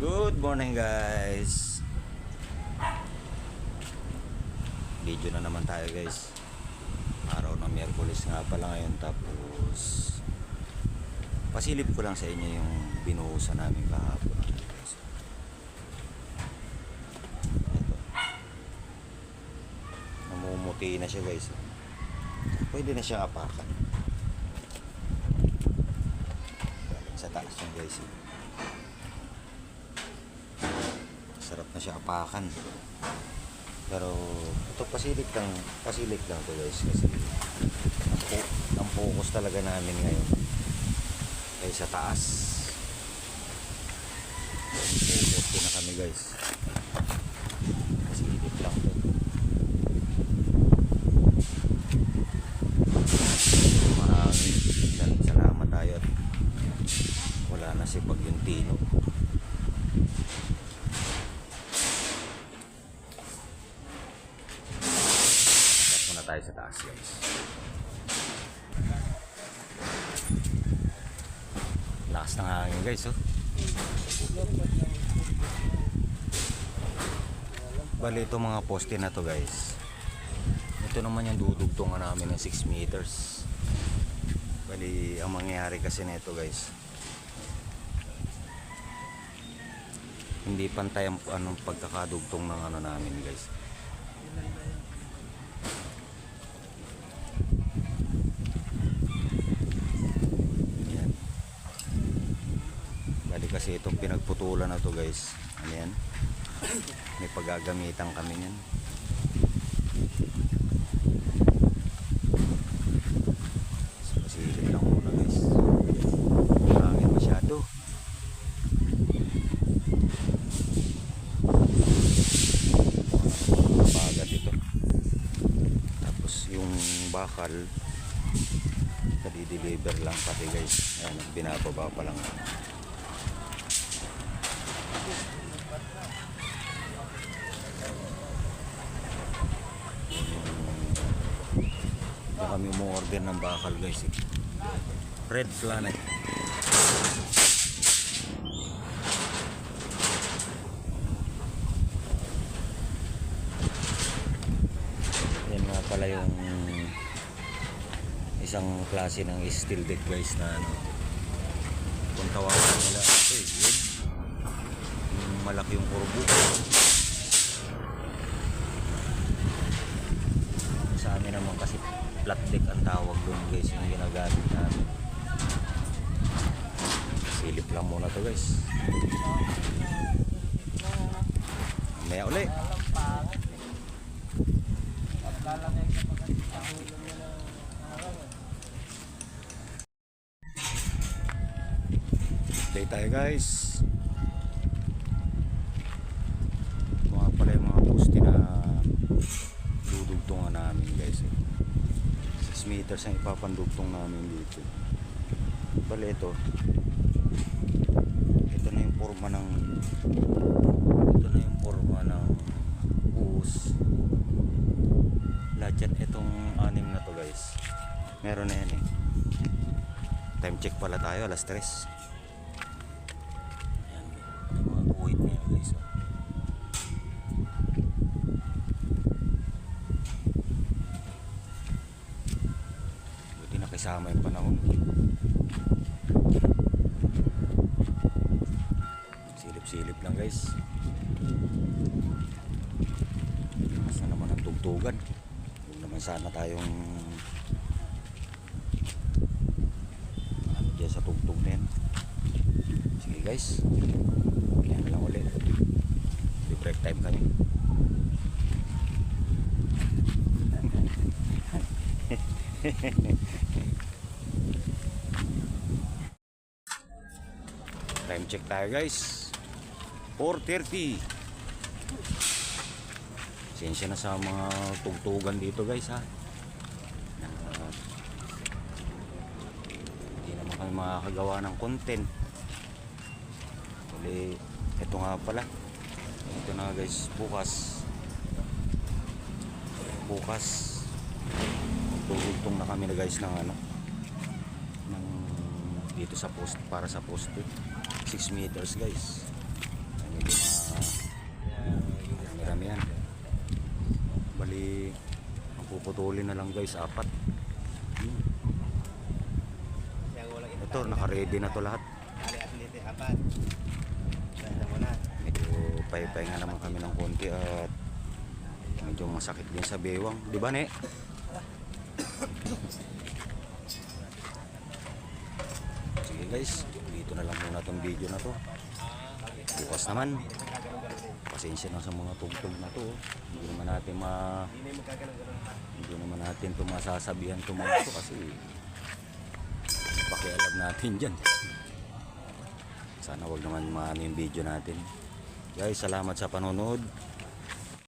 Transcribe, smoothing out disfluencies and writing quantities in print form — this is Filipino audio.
Good morning guys. Video na naman tayo guys. Araw ng Miyerkules nga pala ngayon. Tapos pasilip ko lang sa inyo yung binuhusan namin kahapon guys. Ito. Namumuti na siya guys. Pwede na siyang apakan. Sa taas niya guys. Sarap na siya apakan. Pero ito pasilik lang to guys, kasi ang focus talaga namin ngayon ay sa taas. Focus din na kami guys. Pasilik lang to. Maraming salamat tayo at wala na si Pagyuntino. Tayo sa taas guys. Lakas ng hangin guys oh. Bali ito mga poste na to guys. Ito naman yung dudugtungan namin ng 6 meters. Bali ang mangyayari kasi nito guys, hindi pantay ang pagkakadugtong ng namin guys. Kasi itong pinagputulan na to guys, ano yan, may paggagamitan kami yan. Pasilip lang muna guys, hangin masyado. Pagat ito. Tapos yung bakal deliver lang pati guys. Ayan, binababa pa lang. Kami mo-order ng bakal guys eh. Red Planet. Yan nga pala yung isang klase ng steel deck guys na ano, kung tawagan nila ito eh, yun yung malaki yung kurbo. Sa amin naman kasi flat deck ang tawag doon guys, yung ginagamit namin. Silip lang muna to guys. Mamaya ulit. Update tayo guys. Mga pala yung mga poste na dudugtungan namin guys eh. 6 meters ang ipapandugtong namin dito. Bale ito na yung forma ng buhos. Lahat yan, itong 6 na to guys, meron na yan eh. Time check pala tayo, alas 3. Ayan, mga buhit na yan guys. Kasama yung panahon. Silip-silip lang guys. Basta naman ang tugtugan. Huwag naman sana tayong ano dyan sa tugtog na yan. Sige guys, kaya na lang ulit. Break time kami. Time check tayo guys, 4:30. Sensya na sa mga tugtugan dito guys ha. Hindi naman kami makakagawa ng content. Uli, ito nga pala, ito na guys, bukas tugtong na kami na guys ng ano, ng dito sa post, para sa poste 6 meters guys. marami yan. Bali, ang puputulin na lang guys, 4. Ito, naka-ready na to lahat. Kali at lite, 4. Ganda mo na. Medyo pahipahinga naman kami ng konti at medyo masakit din sa bewang. Di ba, Ne? Sige guys, dito na lang muna itong video na to. Bukas naman, pasensya na sa mga tugtog na to. Hindi naman natin hindi naman natin ito masasabihan ito mga ito kasi pakialam natin dyan. Sana wag naman maano yung video natin. Guys, salamat sa panonood.